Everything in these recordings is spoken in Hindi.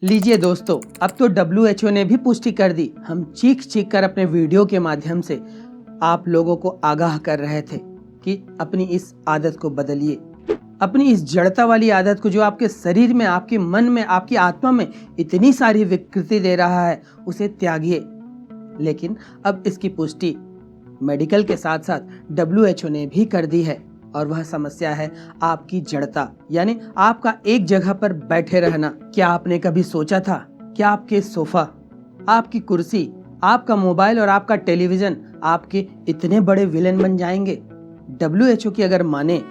लीजिए दोस्तों, अब तो WHO ने भी पुष्टि कर दी। हम चीख चीख कर अपने वीडियो के माध्यम से आप लोगों को आगाह कर रहे थे कि अपनी इस आदत को बदलिए, अपनी इस जड़ता वाली आदत को जो आपके शरीर में, आपके मन में, आपकी आत्मा में इतनी सारी विकृति दे रहा है, उसे त्यागिए। लेकिन अब इसकी पुष्टि मेडिकल के साथ साथ WHO ने भी कर दी है और वह समस्या है आपकी जड़ता, यानी आपका एक जगह पर बैठे रहना। क्या आपने कभी सोचा था कि आपके सोफा, आपकी कुर्सी, आपका मोबाइल और आपका टेलीविजन आपके इतने बड़े विलेन बन जाएंगे? WHO की अगर माने,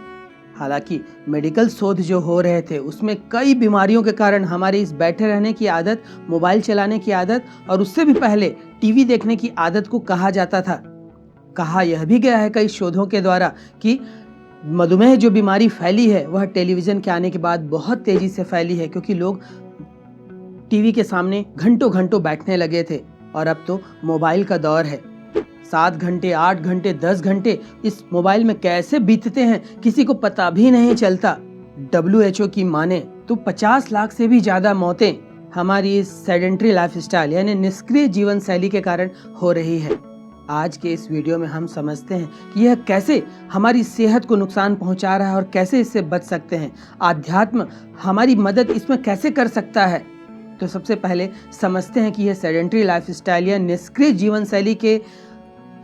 हालांकि मेडिकल शोध जो हो रहे थे उसमें कई बीमारियों के कारण हमारी इस बैठे रहने की आदत, मोबाइल चलाने की आदत और उससे भी पहले टीवी देखने की आदत को कहा जाता था। कहा यह भी गया है कई शोधों के द्वारा कि मधुमेह जो बीमारी फैली है वह टेलीविजन के आने के बाद बहुत तेजी से फैली है, क्योंकि लोग टीवी के सामने घंटों घंटों बैठने लगे थे और अब तो मोबाइल का दौर है। 7 घंटे, 8 घंटे, 10 घंटे इस मोबाइल में कैसे बीतते हैं किसी को पता भी नहीं चलता। WHO की माने तो 50 लाख से भी ज्यादा मौतें हमारी इस सेडेंट्री लाइफस्टाइल यानी निष्क्रिय जीवन शैली के कारण हो रही है। आज के इस वीडियो में हम समझते हैं कि यह कैसे हमारी सेहत को नुकसान पहुंचा रहा है और कैसे इससे बच सकते हैं। आध्यात्म हमारी मदद इसमें कैसे कर सकता है। तो सबसे पहले समझते हैं कि यह सेडेंट्री लाइफस्टाइल या निष्क्रिय जीवन शैली के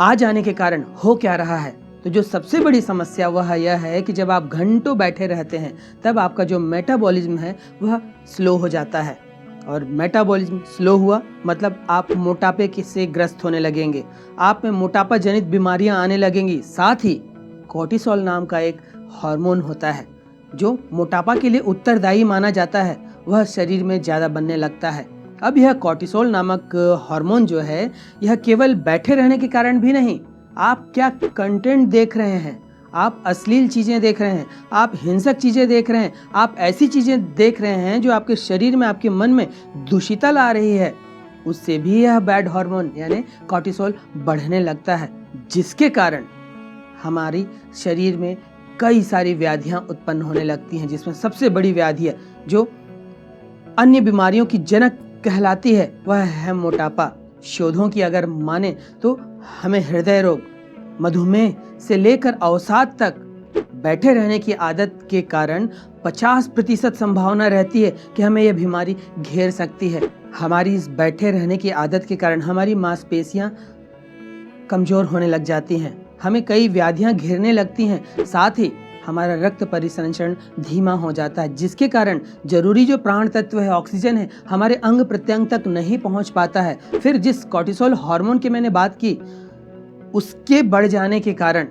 आ जाने के कारण हो क्या रहा है। तो जो सबसे बड़ी समस्या वह यह है कि जब आप घंटों बैठे रहते हैं तब आपका जो मेटाबॉलिज्म है वह स्लो हो जाता है, और मेटाबॉलिज्म स्लो हुआ मतलब आप मोटापे से ग्रस्त होने लगेंगे, आप में मोटापा जनित बीमारियां आने लगेंगी। साथ ही कोर्टिसोल नाम का एक हार्मोन होता है जो मोटापा के लिए उत्तरदायी माना जाता है, वह शरीर में ज़्यादा बनने लगता है। अब यह कोर्टिसोल नामक हार्मोन जो है, यह केवल बैठे रहने के कारण भी नहीं, आप क्या कंटेंट देख रहे हैं, आप अश्लील चीजें देख रहे हैं, आप हिंसक चीजें देख रहे हैं, आप ऐसी चीजें देख रहे हैं जो आपके शरीर में, आपके मन में दूषिता ला रही है, उससे भी यह बैड हार्मोन यानी कोर्टिसोल बढ़ने लगता है, जिसके कारण हमारी शरीर में कई सारी व्याधियां उत्पन्न होने लगती हैं, जिसमें सबसे बड़ी व्याधि है जो अन्य बीमारियों की जनक कहलाती है, वह है मोटापा। शोधों की अगर माने तो हमें हृदय रोग, मधुमेह से लेकर अवसाद तक बैठे रहने की आदत के कारण 50% संभावना रहती है कि हमें यह बीमारी घेर सकती है। हमारी इस बैठे रहने की आदत के कारण हमारी मांसपेशियां कमजोर होने लग जाती हैं, हमें कई व्याधियां घेरने लगती हैं, साथ ही हमारा रक्त परिसंचरण धीमा हो जाता है, जिसके कारण जरूरी जो प्राण तत्व है, ऑक्सीजन है, हमारे अंग प्रत्यंग तक नहीं पहुंच पाता है। फिर जिस कोर्टिसोल हार्मोन की मैंने बात की, उसके बढ़ जाने के कारण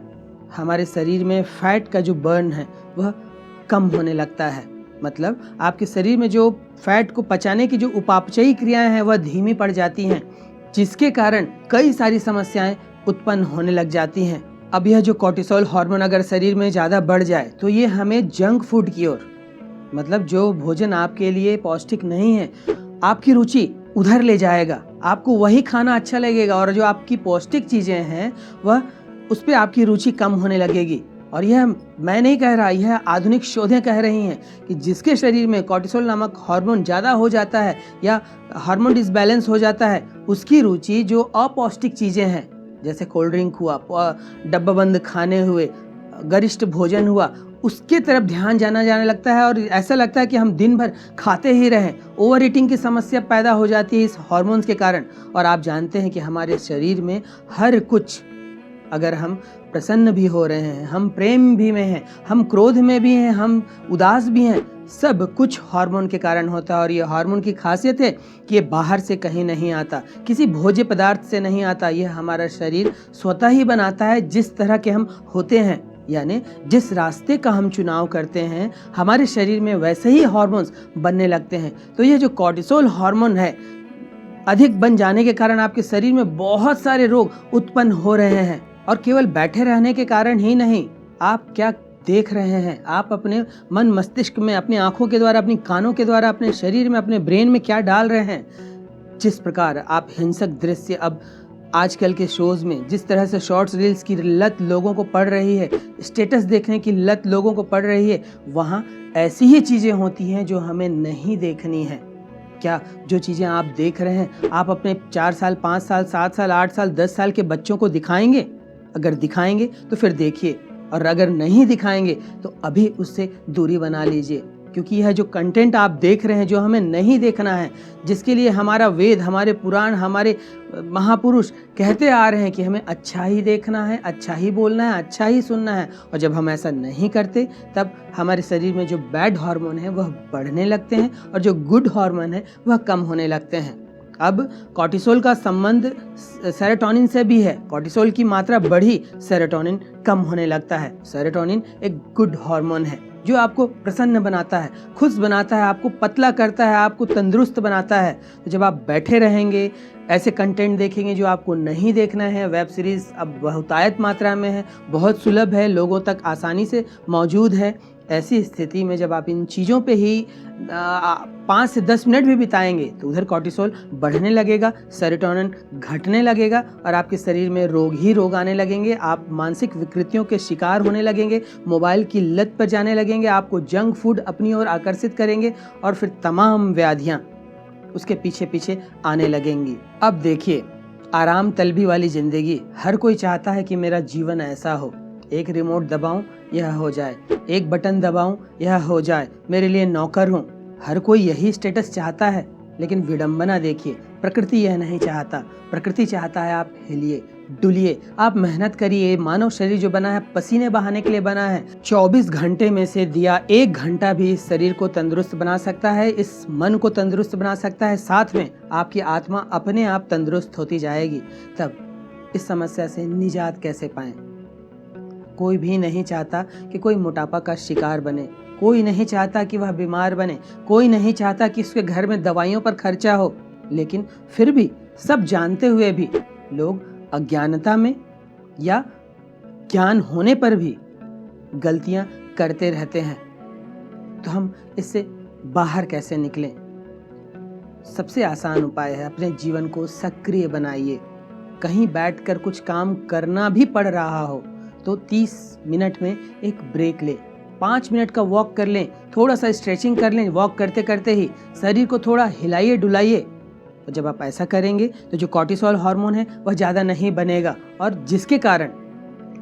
हमारे शरीर में फैट का जो बर्न है वह कम होने लगता है, मतलब आपके शरीर में जो फैट को पचाने की जो उपापचयी क्रियाएं हैं वह धीमी पड़ जाती हैं, जिसके कारण कई सारी समस्याएं उत्पन्न होने लग जाती हैं। अब यह जो कोर्टिसोल हार्मोन अगर शरीर में ज़्यादा बढ़ जाए तो ये हमें जंक फूड की ओर, मतलब जो भोजन आपके लिए पौष्टिक नहीं है, आपकी रुचि उधर ले जाएगा, आपको वही खाना अच्छा लगेगा और जो आपकी पौष्टिक चीजें हैं वह उस पर आपकी रुचि कम होने लगेगी। और यह मैं नहीं कह रहा, यह आधुनिक शोधें कह रही हैं कि जिसके शरीर में कोर्टिसोल नामक हार्मोन ज़्यादा हो जाता है या हार्मोन डिसबैलेंस हो जाता है, उसकी रुचि जो अपौष्टिक चीज़ें हैं जैसे कोल्ड ड्रिंक हुआ, डब्बाबंद खाने हुए, गरिष्ठ भोजन हुआ, उसके तरफ ध्यान जाने लगता है और ऐसा लगता है कि हम दिन भर खाते ही रहें। ओवर ईटिंग की समस्या पैदा हो जाती है इस हार्मोन्स के कारण। और आप जानते हैं कि हमारे शरीर में हर कुछ, अगर हम प्रसन्न भी हो रहे हैं, हम प्रेम भी में हैं, हम क्रोध में भी हैं, हम उदास भी हैं, सब कुछ हार्मोन के कारण होता है। और ये हार्मोन की खासियत है कि ये बाहर से कहीं नहीं आता, किसी भोज्य पदार्थ से नहीं आता, यह हमारा शरीर स्वतः ही बनाता है। जिस तरह के हम होते हैं, यानी जिस रास्ते का हम चुनाव करते हैं, हमारे शरीर में वैसे ही हार्मोन्स बनने लगते हैं। तो ये जो कोर्टिसोल हार्मोन है, अधिक बन जाने के कारण आपके शरीर में बहुत सारे रोग उत्पन्न हो रहे हैं। और केवल बैठे रहने के कारण ही नहीं, आप क्या देख रहे हैं, आप अपने मन मस्तिष्क में, अपनी आंखों के द्वारा, अपनी कानों के द्वारा, अपने शरीर में, अपने ब्रेन में क्या डाल रहे हैं। जिस प्रकार आप हिंसक दृश्य अब आजकल के शोज में, जिस तरह से शॉर्ट्स रील्स की लत लोगों को पड़ रही है, स्टेटस देखने की लत लोगों को पड़ रही है, वहाँ ऐसी ही चीजें होती हैं जो हमें नहीं देखनी है। क्या जो चीज़ें आप देख रहे हैं आप अपने 4 साल, 5 साल, 7 साल, 8 साल, 10 साल के बच्चों को दिखाएंगे? अगर दिखाएंगे तो फिर देखिए, और अगर नहीं दिखाएंगे तो अभी उससे दूरी बना लीजिए, क्योंकि यह जो कंटेंट आप देख रहे हैं जो हमें नहीं देखना है, जिसके लिए हमारा वेद, हमारे पुराण, हमारे महापुरुष कहते आ रहे हैं कि हमें अच्छा ही देखना है, अच्छा ही बोलना है, अच्छा ही सुनना है, और जब हम ऐसा नहीं करते तब हमारे शरीर में जो बैड हार्मोन है वह बढ़ने लगते हैं और जो गुड हार्मोन है वह कम होने लगते हैं। अब कॉर्टिसोल का संबंध सेरोटोनिन से भी है। कॉर्टिसोल की मात्रा बढ़ी, सेरोटोनिन कम होने लगता है। सेरोटोनिन एक गुड हार्मोन है जो आपको प्रसन्न बनाता है, खुश बनाता है, आपको पतला करता है, आपको तंदुरुस्त बनाता है। तो जब आप बैठे रहेंगे, ऐसे कंटेंट देखेंगे जो आपको नहीं देखना है, वेब सीरीज़ अब बहुतायत मात्रा में है, बहुत सुलभ है, लोगों तक आसानी से मौजूद है, ऐसी स्थिति में जब आप इन चीज़ों पे ही 5 से 10 मिनट भी बिताएंगे तो उधर कॉर्टिसोल बढ़ने लगेगा, सेरोटोनिन घटने लगेगा और आपके शरीर में रोग ही रोग आने लगेंगे। आप मानसिक विकृतियों के शिकार होने लगेंगे, मोबाइल की लत पर जाने लगेंगे, आपको जंक फूड अपनी ओर आकर्षित करेंगे और फिर तमाम व्याधियाँ उसके पीछे पीछे आने लगेंगी। अब देखिए, आराम तलबी वाली ज़िंदगी, हर कोई चाहता है कि मेरा जीवन ऐसा हो, एक रिमोट दबाऊं यह हो जाए, एक बटन दबाऊं यह हो जाए, मेरे लिए नौकर हूं। हर कोई यही स्टेटस चाहता है, लेकिन विडंबना देखिए, प्रकृति यह नहीं चाहता। प्रकृति चाहता है आप हिलिए, डुलिए, आप मेहनत करिए। मानव शरीर जो बना है पसीने बहाने के लिए बना है। 24 घंटे में से दिया 1 घंटा भी इस शरीर को तंदुरुस्त बना सकता है, इस मन को तंदुरुस्त बना सकता है, साथ में आपकी आत्मा अपने आप तंदुरुस्त होती जाएगी। तब इस समस्या से निजात कैसे पाएं? कोई भी नहीं चाहता कि कोई मोटापा का शिकार बने, कोई नहीं चाहता कि वह बीमार बने, कोई नहीं चाहता कि उसके घर में दवाइयों पर खर्चा हो, लेकिन फिर भी सब जानते हुए भी लोग अज्ञानता में या ज्ञान होने पर भी गलतियां करते रहते हैं। तो हम इससे बाहर कैसे निकलें? सबसे आसान उपाय है, अपने जीवन को सक्रिय बनाइए। कहीं बैठकर कुछ काम करना भी पड़ रहा हो तो 30 मिनट में एक ब्रेक लें, 5 मिनट का वॉक कर लें, थोड़ा सा स्ट्रेचिंग कर लें। वॉक करते करते ही शरीर को थोड़ा हिलाइए डुलाइए। तो जब आप ऐसा करेंगे तो जो कॉर्टिसोल हार्मोन है वह ज़्यादा नहीं बनेगा और जिसके कारण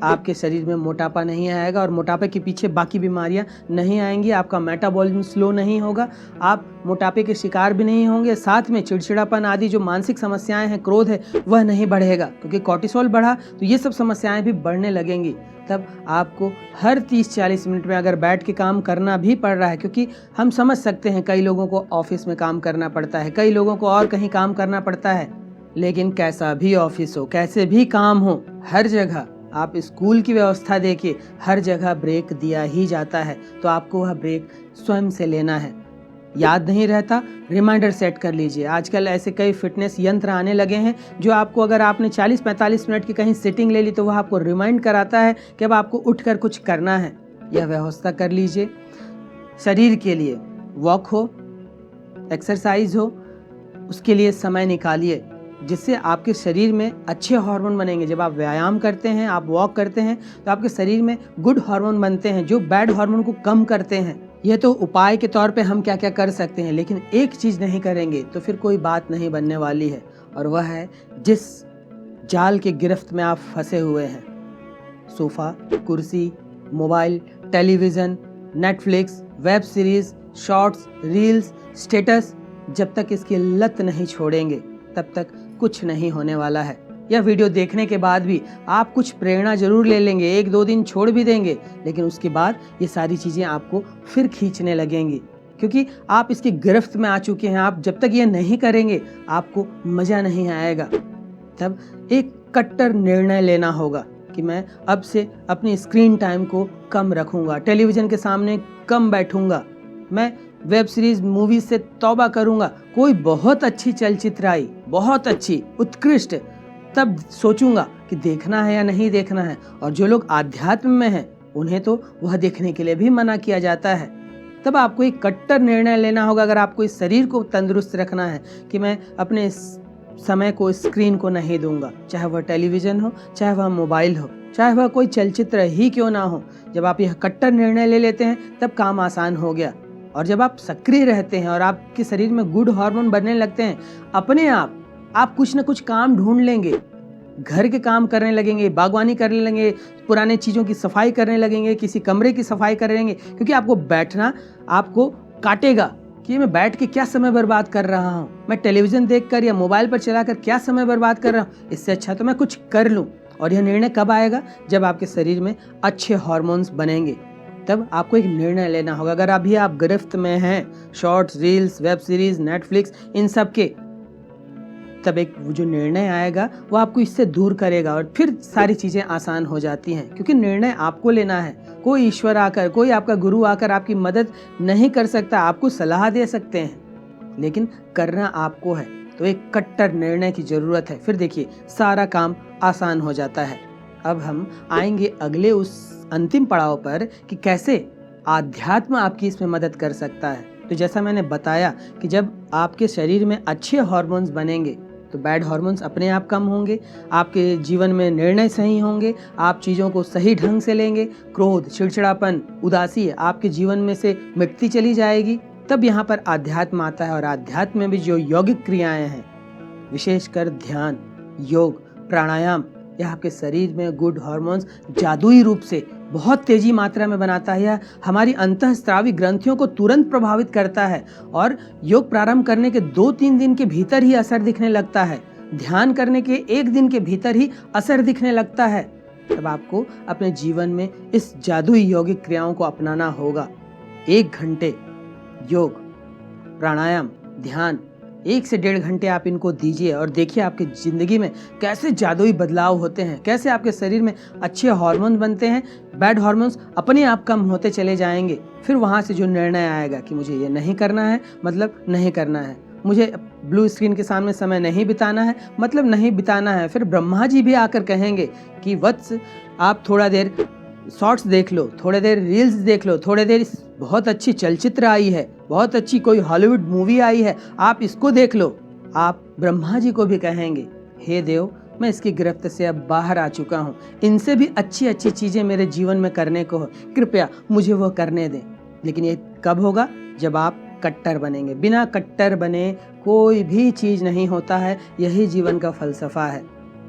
आपके शरीर में मोटापा नहीं आएगा और मोटापे के पीछे बाकी बीमारियां नहीं आएंगी। आपका मेटाबॉलिज्म स्लो नहीं होगा, आप मोटापे के शिकार भी नहीं होंगे, साथ में चिड़चिड़ापन आदि जो मानसिक समस्याएं हैं, क्रोध है, वह नहीं बढ़ेगा, क्योंकि कॉर्टिसोल बढ़ा तो ये सब समस्याएं भी बढ़ने लगेंगी। तब आपको हर 30-40 मिनट में अगर बैठ के काम करना भी पड़ रहा है, क्योंकि हम समझ सकते हैं कई लोगों को ऑफिस में काम करना पड़ता है, कई लोगों को और कहीं काम करना पड़ता है, लेकिन कैसा भी ऑफिस हो, कैसे भी काम हो, हर जगह आप स्कूल की व्यवस्था देखिए, हर जगह ब्रेक दिया ही जाता है। तो आपको वह ब्रेक स्वयं से लेना है। याद नहीं रहता, रिमाइंडर सेट कर लीजिए। आजकल ऐसे कई फिटनेस यंत्र आने लगे हैं जो आपको, अगर आपने 40-45 मिनट की कहीं सिटिंग ले ली तो वह आपको रिमाइंड कराता है कि अब आपको उठकर कुछ करना है। यह व्यवस्था कर लीजिए। शरीर के लिए वॉक हो, एक्सरसाइज हो, उसके लिए समय निकालिए, जिससे आपके शरीर में अच्छे हार्मोन बनेंगे। जब आप व्यायाम करते हैं, आप वॉक करते हैं, तो आपके शरीर में गुड हार्मोन बनते हैं जो बैड हार्मोन को कम करते हैं। यह तो उपाय के तौर पे हम क्या क्या कर सकते हैं, लेकिन एक चीज़ नहीं करेंगे तो फिर कोई बात नहीं बनने वाली है, और वह है जिस जाल के गिरफ्त में आप फंसे हुए हैं, सोफ़ा, कुर्सी, mobile, television, Netflix, web series, shorts, reels, status, जब तक इसकी लत नहीं छोड़ेंगे तब तक कुछ नहीं होने वाला है। यह वीडियो देखने के बाद भी आप कुछ प्रेरणा जरूर ले लेंगे, 1-2 दिन छोड़ भी देंगे, लेकिन उसके बाद ये सारी चीज़ें आपको फिर खींचने लगेंगी, क्योंकि आप इसकी गिरफ्त में आ चुके हैं। आप जब तक ये नहीं करेंगे आपको मज़ा नहीं आएगा। तब एक कट्टर निर्णय लेना होगा कि मैं अब से अपनी स्क्रीन टाइम को कम रखूँगा, टेलीविज़न के सामने कम बैठूँगा, मैं वेब सीरीज, मूवीज से तौबा करूंगा। कोई बहुत अच्छी चलचित्र आई, बहुत अच्छी, उत्कृष्ट, तब सोचूंगा कि देखना है या नहीं देखना है। और जो लोग आध्यात्म में हैं उन्हें तो वह देखने के लिए भी मना किया जाता है। तब आपको एक कट्टर निर्णय लेना होगा, अगर आपको इस शरीर को तंदुरुस्त रखना है, कि मैं अपने समय को स्क्रीन को नहीं दूंगा, चाहे वह टेलीविज़न हो, चाहे वह मोबाइल हो, चाहे वह कोई चलचित्र ही क्यों ना हो। जब आप यह कट्टर निर्णय ले लेते हैं तब काम आसान हो गया। और जब आप सक्रिय रहते हैं और आपके शरीर में गुड हार्मोन बनने लगते हैं, अपने आप कुछ ना कुछ काम ढूंढ लेंगे, घर के काम करने लगेंगे, बागवानी करने लगेंगे, पुराने चीज़ों की सफाई करने लगेंगे, किसी कमरे की सफाई करेंगे, क्योंकि आपको बैठना आपको काटेगा कि मैं बैठ के क्या समय बर्बाद कर रहा हूँ, मैं टेलीविज़न देखकर या मोबाइल पर चलाकर क्या समय बर्बाद कर रहा हूँ, इससे अच्छा तो मैं कुछ कर लूँ। और यह निर्णय कब आएगा? जब आपके शरीर में अच्छे हार्मोन्स बनेंगे, तब आपको एक निर्णय लेना होगा। अगर अभी आप गिरफ्त में हैं shorts, reels, web series, Netflix, इन सब के, तब एक जो निर्णय आएगा वो आपको इससे दूर करेगा और फिर सारी चीज़ें आसान हो जाती हैं, क्योंकि निर्णय आपको लेना है। कोई ईश्वर आकर, कोई आपका गुरु आकर आपकी मदद नहीं कर सकता, आपको सलाह दे सकते हैं, लेकिन करना आपको है। तो एक कट्टर निर्णय की ज़रूरत है, फिर देखिए सारा काम आसान हो जाता है। अब हम आएंगे अगले उस अंतिम पड़ाव पर कि कैसे आध्यात्म आपकी इसमें मदद कर सकता है। तो जैसा मैंने बताया कि जब आपके शरीर में अच्छे हार्मोन्स बनेंगे तो बैड हार्मोन्स अपने आप कम होंगे, आपके जीवन में निर्णय सही होंगे, आप चीज़ों को सही ढंग से लेंगे, क्रोध, चिड़चिड़ापन, उदासी आपके जीवन में से मिटती चली जाएगी। तब यहाँ पर आध्यात्म आता है, और आध्यात्म में भी जो यौगिक क्रियाएं हैं, विशेषकर ध्यान, योग, प्राणायाम, यह आपके शरीर में गुड हार्मोन्स जादुई रूप से बहुत तेजी मात्रा में बनाता है। यह हमारी अंतःस्रावी ग्रंथियों को तुरंत प्रभावित करता है और योग प्रारंभ करने के 2-3 दिन के भीतर ही असर दिखने लगता है। ध्यान करने के 1 दिन के भीतर ही असर दिखने लगता है। तब आपको अपने जीवन में इस जादुई यौगिक क्रियाओं को अपनाना होगा। 1 घंटे योग, प्राणायाम, ध्यान, 1 से 1.5 घंटे आप इनको दीजिए और देखिए आपकी ज़िंदगी में कैसे जादुई बदलाव होते हैं, कैसे आपके शरीर में अच्छे हार्मोन बनते हैं, बैड हार्मोन्स अपने आप कम होते चले जाएंगे। फिर वहाँ से जो निर्णय आएगा कि मुझे ये नहीं करना है, मतलब नहीं करना है, मुझे ब्लू स्क्रीन के सामने समय नहीं बिताना है, मतलब नहीं बिताना है। फिर ब्रह्मा जी भी आकर कहेंगे कि वत्स, आप थोड़ा देर शॉर्ट्स देख लो, थोड़ी देर रील्स देख लो, थोड़ी देर बहुत अच्छी चलचित्र आई है, बहुत अच्छी कोई हॉलीवुड मूवी आई है, आप इसको देख लो। आप ब्रह्मा जी को भी कहेंगे, हे देव, मैं इसकी गिरफ्त से अब बाहर आ चुका हूँ, इनसे भी अच्छी अच्छी चीज़ें मेरे जीवन में करने को हो, कृपया मुझे वो करने दें। लेकिन ये कब होगा? जब आप कट्टर बनेंगे। बिना कट्टर बने कोई भी चीज़ नहीं होता है, यही जीवन का फलसफा है।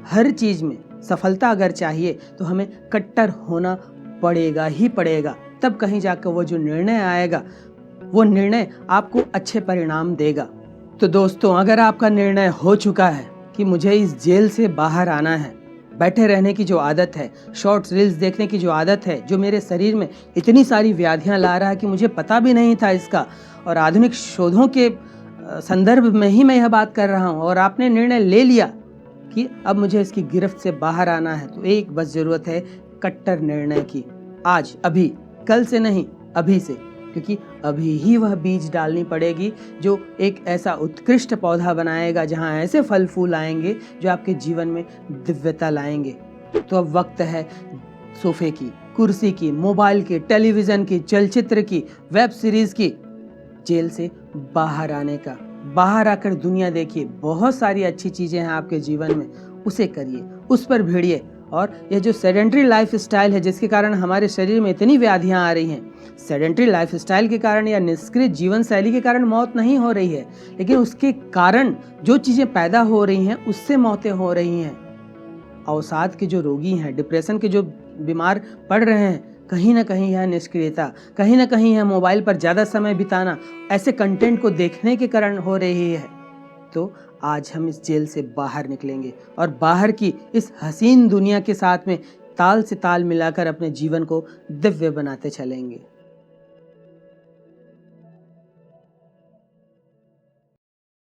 हर चीज़ में सफलता अगर चाहिए तो हमें कट्टर होना पड़ेगा ही पड़ेगा, तब कहीं जाकर वो जो निर्णय आएगा, वो निर्णय आपको अच्छे परिणाम देगा। तो दोस्तों, अगर आपका निर्णय हो चुका है कि मुझे इस जेल से बाहर आना है, बैठे रहने की जो आदत है, शॉर्ट्स रील्स देखने की जो आदत है, जो मेरे शरीर में इतनी सारी व्याधियां ला रहा है कि मुझे पता भी नहीं था इसका, और आधुनिक शोधों के संदर्भ में ही मैं यह बात कर रहा हूँ, और आपने निर्णय ले लिया कि अब मुझे इसकी गिरफ्त से बाहर आना है, तो एक बस ज़रूरत है कट्टर निर्णय की। आज, अभी, कल से नहीं, अभी से, क्योंकि अभी ही वह बीज डालनी पड़ेगी जो एक ऐसा उत्कृष्ट पौधा बनाएगा जहां ऐसे फल फूल आएंगे जो आपके जीवन में दिव्यता लाएंगे। तो अब वक्त है सोफे की, कुर्सी की, मोबाइल की, टेलीविज़न की, चलचित्र की, वेब सीरीज़ की, जेल से बाहर आने का। बाहर आकर दुनिया देखिए, बहुत सारी अच्छी चीज़ें हैं आपके जीवन में, उसे करिए, उस पर भिड़िए। और यह जो सेडेंट्री लाइफ स्टाइल है, जिसके कारण हमारे शरीर में इतनी व्याधियां आ रही हैं, सेडेंट्री लाइफ स्टाइल के कारण या निष्क्रिय जीवन शैली के कारण मौत नहीं हो रही है, लेकिन उसके कारण जो चीज़ें पैदा हो रही हैं उससे मौतें हो रही हैं। अवसाद के जो रोगी हैं, डिप्रेशन के जो बीमार पड़ रहे हैं, कहीं ना कहीं यह निष्क्रियता, कहीं ना कहीं यह मोबाइल पर ज़्यादा समय बिताना, ऐसे कंटेंट को देखने के कारण हो रही है। तो आज हम इस जेल से बाहर निकलेंगे और बाहर की इस हसीन दुनिया के साथ में ताल से ताल मिलाकर अपने जीवन को दिव्य बनाते चलेंगे।